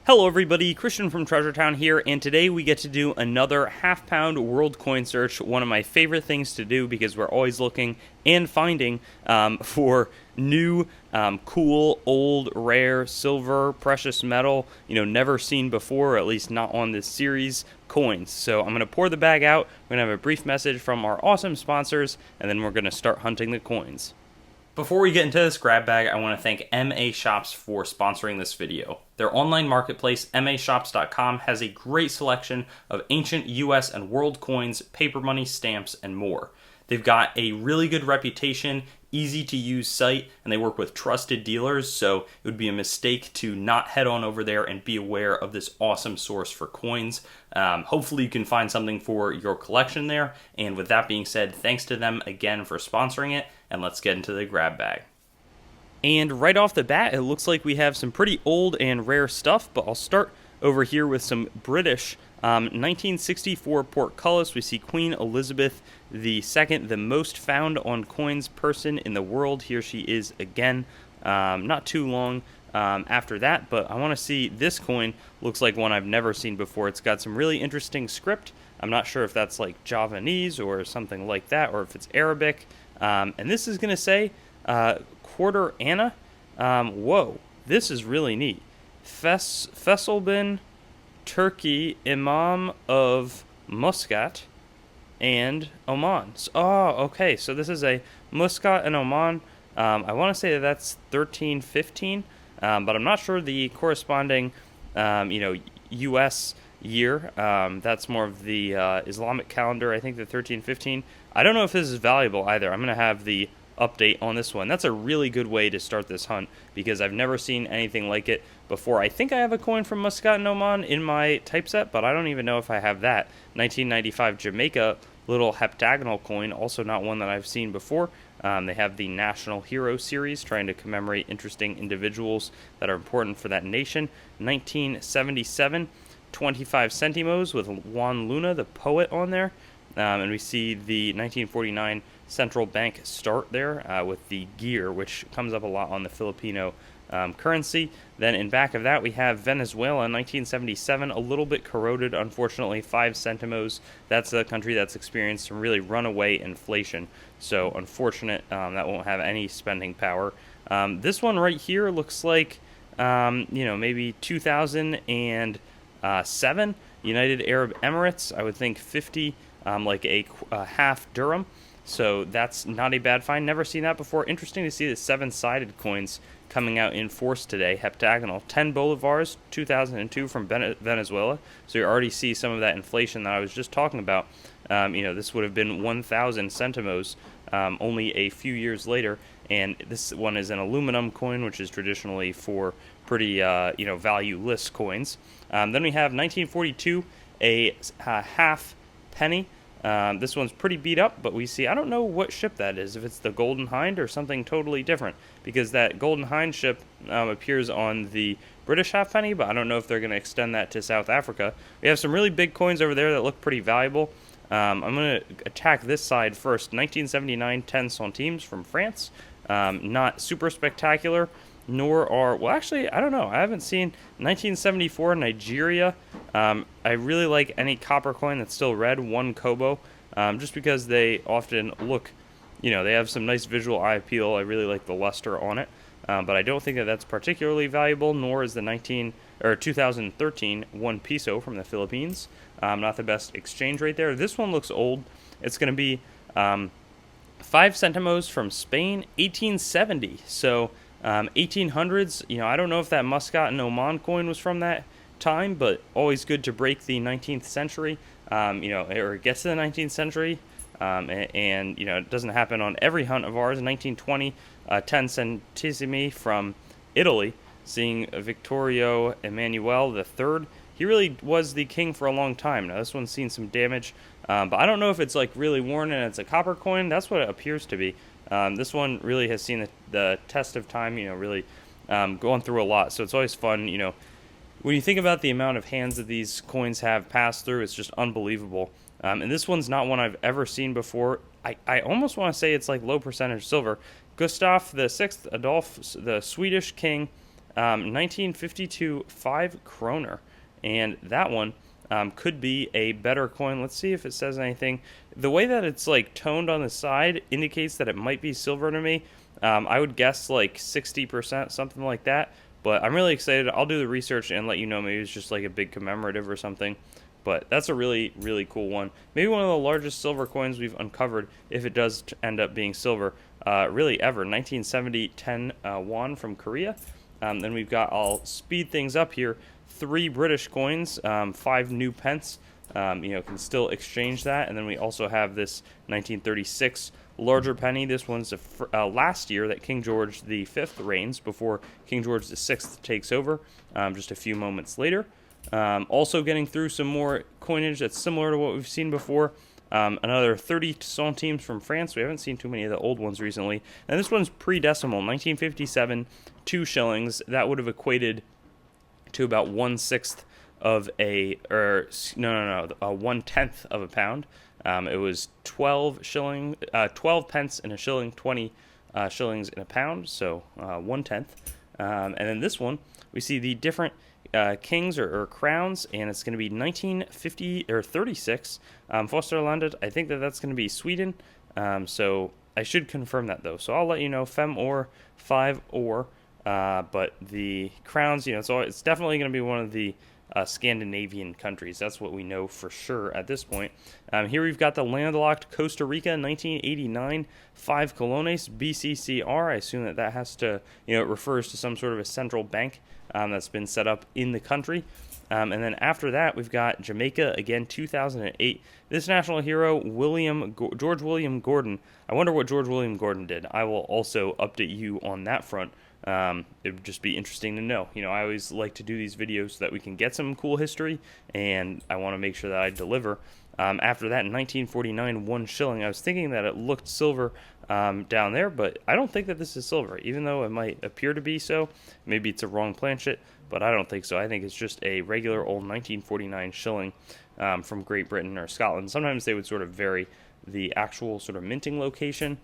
Hello everybody, Christian from Treasure Town here, and today we get to do another half-pound world coin search, one of my favorite things to do because we're always looking and finding for new, cool, old, rare, silver, precious metal, never seen before, or at least not on this series, coins. So I'm going to pour the bag out, we're going to have a brief message from our awesome sponsors, and then we're going to start hunting the coins. Before we get into this grab bag, I want to thank MA Shops for sponsoring this video. Their online marketplace, mashops.com, has a great selection of ancient US and world coins, paper money, stamps, and more. They've got a really good reputation, easy to use site, and they work with trusted dealers, so it would be a mistake to not head on over there and be aware of this awesome source for coins. Hopefully you can find something for your collection there, and with that being said, thanks to them again for sponsoring it, and let's get into the grab bag. And right off the bat, it looks like we have some pretty old and rare stuff, but I'll start over here with some British 1964 portcullis. We see Queen Elizabeth II, the most found on coins person in the world. Here she is again, not too long after that, but I want to see this coin. Looks like one I've never seen before. It's got some really interesting script. I'm not sure if that's like Javanese or something like that, or if it's Arabic. And this is going to say quarter Anna. Whoa, this is really neat. Faisal bin Turkey, Imam of Muscat and Oman. Oh, okay, so this is a Muscat and Oman. I want to say that that's 1315, but I'm not sure the corresponding, U.S. year. That's more of the Islamic calendar. I think the 1315. I don't know if this is valuable either. I'm going to have the update on this one. That's a really good way to start this hunt because I've never seen anything like it before. I think I have a coin from Muscat and Oman in my typeset, but I don't even know if I have that. 1995 Jamaica little heptagonal coin, also not one that I've seen before. They have the National Hero Series trying to commemorate interesting individuals that are important for that nation. 1977 25 centimos with Juan Luna, the poet, on there. And we see the 1949 central bank start there with the gear, which comes up a lot on the Filipino currency. Then in back of that, we have Venezuela, 1977, a little bit corroded, unfortunately, 5 centimos. That's a country that's experienced some really runaway inflation. So unfortunate, that won't have any spending power. This one right here looks like, maybe 2007, United Arab Emirates. I would think 50. Like a half dirham, so that's not a bad find. Never seen that before. Interesting to see the 7-sided coins coming out in force today, heptagonal. 10 bolivars, 2002 from Venezuela, so you already see some of that inflation that I was just talking about. This would have been 1,000 centimos only a few years later, and this one is an aluminum coin, which is traditionally for pretty, valueless coins. Then we have 1942, a half penny. This one's pretty beat up, but we see, I don't know what ship that is, if it's the Golden Hind or something totally different, because that Golden Hind ship appears on the British halfpenny, but I don't know if they're going to extend that to South Africa. We have some really big coins over there that look pretty valuable. I'm going to attack this side first. 1979 10 centimes from France. Not super spectacular, nor are, well, actually, I don't know. I haven't seen 1974 Nigeria. I really like any copper coin that's still red, 1 kobo, just because they often look, they have some nice visual eye appeal. I really like the luster on it, but I don't think that that's particularly valuable, nor is the 2013 1 peso from the Philippines. Not the best exchange rate there. This one looks old. It's going to be 5 centimos from Spain, 1870. So 1800s, I don't know if that Muscat and Oman coin was from that time, but always good to break the 19th century, or get to the 19th century, and it doesn't happen on every hunt of ours. 1920, 10 centesimi from Italy, seeing Vittorio Emanuele III. He really was the king for a long time. Now this one's seen some damage, but I don't know if it's like really worn and it's a copper coin. That's what it appears to be. This one really has seen the test of time, really going through a lot. So it's always fun, when you think about the amount of hands that these coins have passed through, it's just unbelievable. And this one's not one I've ever seen before. I almost want to say it's like low percentage silver. Gustav VI Adolf, the Swedish king, 1952 5 kroner, and that one could be a better coin. Let's see if it says anything. The way that it's like toned on the side indicates that it might be silver to me. I would guess like 60%, something like that. But I'm really excited. I'll do the research and let you know. Maybe it's just like a big commemorative or something. But that's a really, really cool one. Maybe one of the largest silver coins we've uncovered, if it does end up being silver, really ever. 1970 10 won from Korea. Then we've got, I'll speed things up here, 3 British coins, 5 new pence. Can still exchange that. And then we also have this 1936 larger penny. This one's last year that King George V reigns, before King George VI takes over, just a few moments later. Also getting through some more coinage that's similar to what we've seen before. Another 30 centimes from France. We haven't seen too many of the old ones recently. And this one's pre-decimal, 1957, 2 shillings. That would have equated to about 1/6 of a, or no, 1/10 of a pound. It was 12 pence in a shilling, 20 shillings in a pound, so 1/10. And then this one, we see the different kings or crowns, and it's going to be 1950 or 36. Fosterlandet, I think that's going to be Sweden. So I should confirm that though. So I'll let you know, fem or 5 or. But the crowns, it's definitely going to be one of the Scandinavian countries. That's what we know for sure at this point. Here we've got the landlocked Costa Rica, 1989, 5 colones, BCCR. I assume that has to, it refers to some sort of a central bank that's been set up in the country. And then after that, we've got Jamaica, again, 2008. This national hero, George William Gordon. I wonder what George William Gordon did. I will also update you on that front. It would just be interesting to know. I always like to do these videos so that we can get some cool history, and I want to make sure that I deliver. After that, in 1949, 1 shilling. I was thinking that it looked silver down there, but I don't think that this is silver, even though it might appear to be so. Maybe it's a wrong planchet, but I don't think so. I think it's just a regular old 1949 shilling from Great Britain or Scotland. Sometimes they would sort of vary the actual sort of minting location.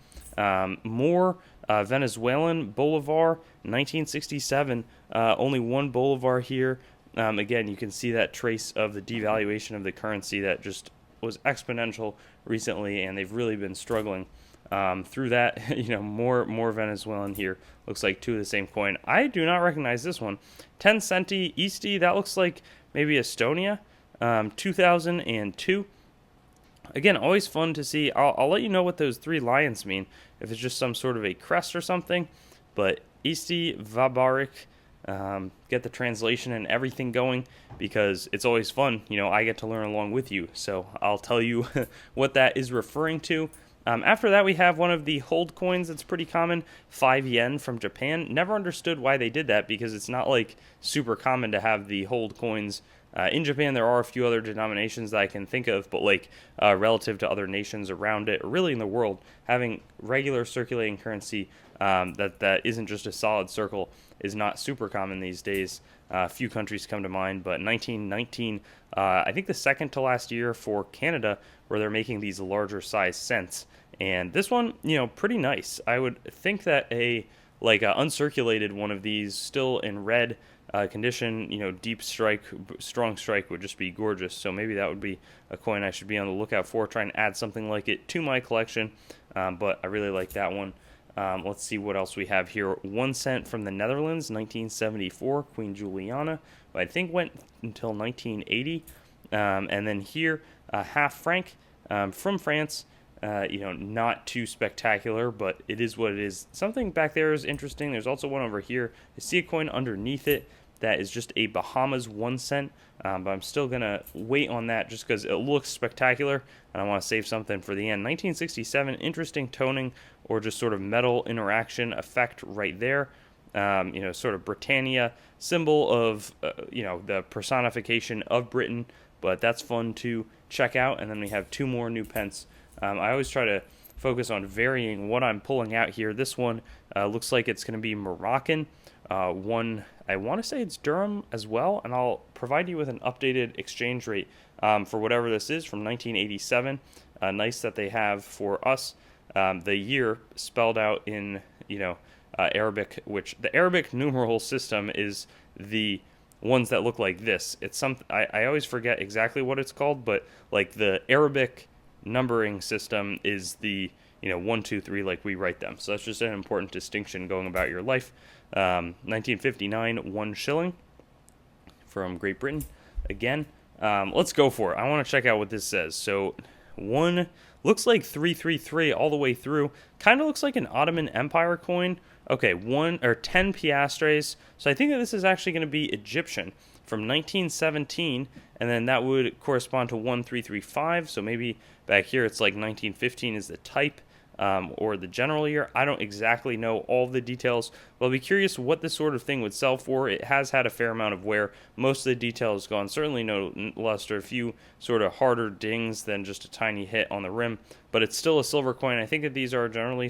More Venezuelan bolivar, 1967. Only 1 bolivar here. Again, you can see that trace of the devaluation of the currency that just was exponential recently, and they've really been struggling through that. More Venezuelan here. Looks like 2 of the same coin. I do not recognize this one. 10 centi Eastie. That looks like maybe Estonia. 2002. Again, always fun to see. I'll let you know what those 3 lions mean, if it's just some sort of a crest or something. But Isti Vabarik, get the translation and everything going, because it's always fun. I get to learn along with you, so I'll tell you what that is referring to. After that, we have one of the hold coins that's pretty common, 5 yen from Japan. Never understood why they did that, because it's not like super common to have the hold coins. In Japan, there are a few other denominations that I can think of, but relative to other nations around it, or really in the world, having regular circulating currency that isn't just a solid circle is not super common these days. A few countries come to mind, but 1919, I think the second to last year for Canada, where they're making these larger size cents. And this one, pretty nice. I would think that a uncirculated one of these, still in red condition, deep strike, strong strike, would just be gorgeous. So maybe that would be a coin I should be on the lookout for, try and add something like it to my collection. But I really like that one. Let's see what else we have here. 1 cent from the Netherlands, 1974, Queen Juliana. I think went until 1980. And then here, half franc from France. Not too spectacular, but it is what it is. Something back there is interesting. There's also one over here. I see a coin underneath it that is just a Bahamas 1 cent, but I'm still going to wait on that just because it looks spectacular, and I want to save something for the end. 1967, interesting toning or just sort of metal interaction effect right there. Sort of Britannia, symbol of, the personification of Britain, but that's fun to check out. And then we have 2 more new pence. I always try to focus on varying what I'm pulling out here. This one looks like it's going to be Moroccan. One, I want to say it's Durham as well, and I'll provide you with an updated exchange rate for whatever this is from 1987. Nice that they have for us the year spelled out in, Arabic, which the Arabic numeral system is the ones that look like this. It's I always forget exactly what it's called, but like the Arabic numbering system is the 1, 2, 3 like we write them. So that's just an important distinction going about your life. 1959, 1 shilling from Great Britain. Again, let's go for it. I want to check out what this says. So one looks like 333 all the way through. Kind of looks like an Ottoman Empire coin. Okay, 10 piastres. So I think that this is actually going to be Egyptian from 1917, and then that would correspond to 1335. So maybe back here it's like 1915 is the type. Or the general year. I don't exactly know all the details, but I'll be curious what this sort of thing would sell for. It has had a fair amount of wear. Most of the detail is gone. Certainly no luster. A few sort of harder dings than just a tiny hit on the rim, but it's still a silver coin. I think that these are generally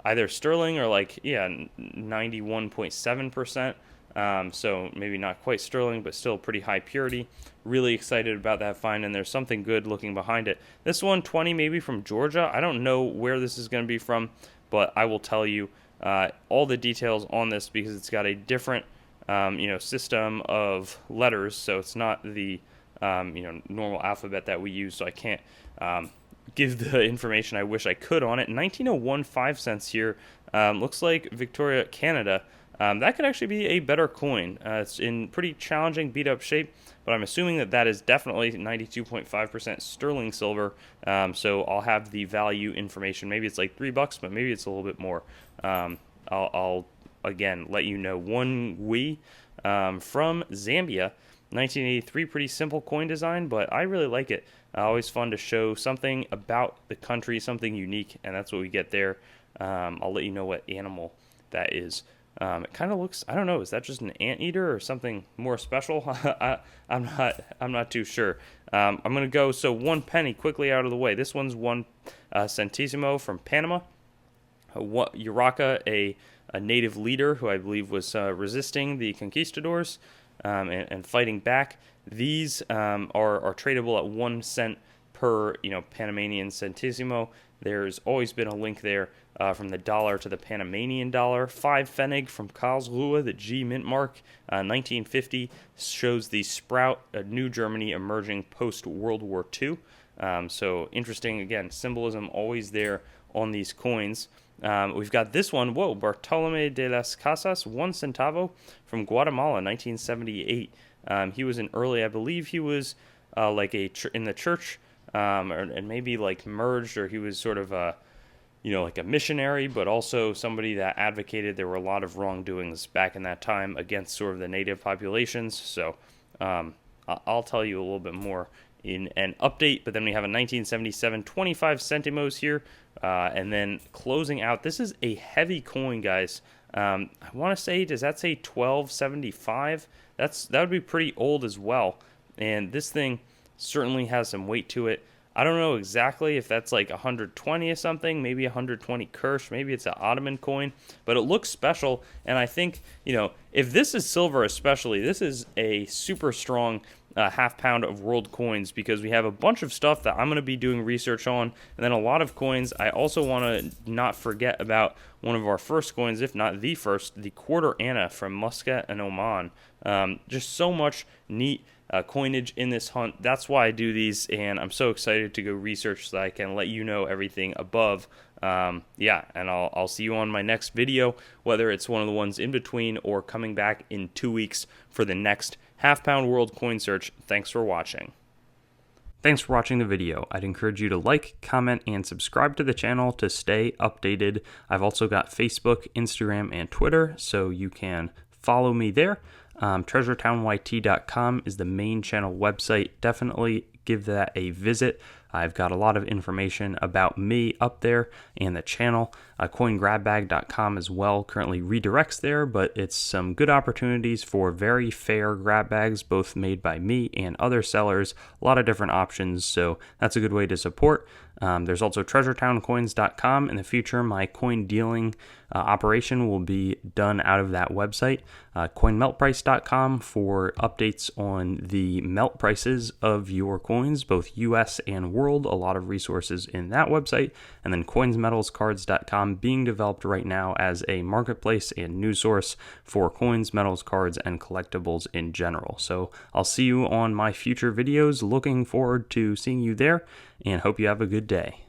either sterling or 91.7%. So maybe not quite sterling, but still pretty high purity. Really excited about that find, and there's something good looking behind it. This 120 maybe from Georgia. I don't know where this is going to be from, but I will tell you all the details on this because it's got a different system of letters. So it's not the normal alphabet that we use. So I can't give the information I wish I could on it. 1901, 5 cents here. Looks like Victoria, Canada. That could actually be a better coin. It's in pretty challenging, beat-up shape, but I'm assuming that is definitely 92.5% sterling silver. So I'll have the value information. Maybe it's like $3, but maybe it's a little bit more. I'll again let you know. One Wee from Zambia, 1983. Pretty simple coin design, but I really like it. Always fun to show something about the country, something unique, and that's what we get there. I'll let you know what animal that is. It kind of looks, I don't know, is that just an anteater or something more special? I'm not too sure. I'm going to go, so 1 penny quickly out of the way. This one's 1 centesimo from Panama. Urraca, a native leader who I believe was resisting the conquistadors and fighting back. These are tradable at 1 cent per Panamanian centesimo. There's always been a link there from the dollar to the Panamanian dollar. 5 Pfennig from Karlsruhe, the G mint mark. 1950 shows the Sprout, New Germany emerging post-World War II. So interesting, again, symbolism always there on these coins. We've got this one, Bartolome de las Casas, 1 centavo from Guatemala, 1978. He was an early, I believe he was in the church, and maybe like merged, or he was sort of like a missionary, but also somebody that advocated. There were a lot of wrongdoings back in that time against sort of the native populations. So I'll tell you a little bit more in an update. But then we have a 1977 25 centimos here, and then closing out. This is a heavy coin, guys. I want to say, does that say 1275? That would be pretty old as well. And this thing certainly has some weight to it. I don't know exactly if that's like 120 or something, maybe 120 Kirsch, maybe it's an Ottoman coin, but it looks special. And I think, if this is silver especially, this is a super strong half pound of world coins, because we have a bunch of stuff that I'm going to be doing research on, and then a lot of coins. I also want to not forget about one of our first coins, if not the first, the quarter Anna from Muscat and Oman. Just so much neat coinage in this hunt. That's why I do these, and I'm so excited to go research so that I can let you know everything above. And I'll see you on my next video, whether it's one of the ones in between or coming back in 2 weeks for the next half-pound world coin search. Thanks for watching. Thanks for watching the video. I'd encourage you to like, comment, and subscribe to the channel to stay updated. I've also got Facebook, Instagram, and Twitter, so you can follow me there. TreasureTownYT.com is the main channel website. Definitely give that a visit. I've got a lot of information about me up there and the channel. CoinGrabBag.com as well currently redirects there, but it's some good opportunities for very fair grab bags, both made by me and other sellers. A lot of different options, so that's a good way to support. There's also TreasureTownCoins.com. In the future, my coin dealing operation will be done out of that website. CoinMeltPrice.com for updates on the melt prices of your coins. coins, both US and world. A lot of resources in that website. And then coinsmetalscards.com being developed right now as a marketplace and news source for coins, metals, cards, and collectibles in general. So I'll see you on my future videos. Looking forward to seeing you there and hope you have a good day.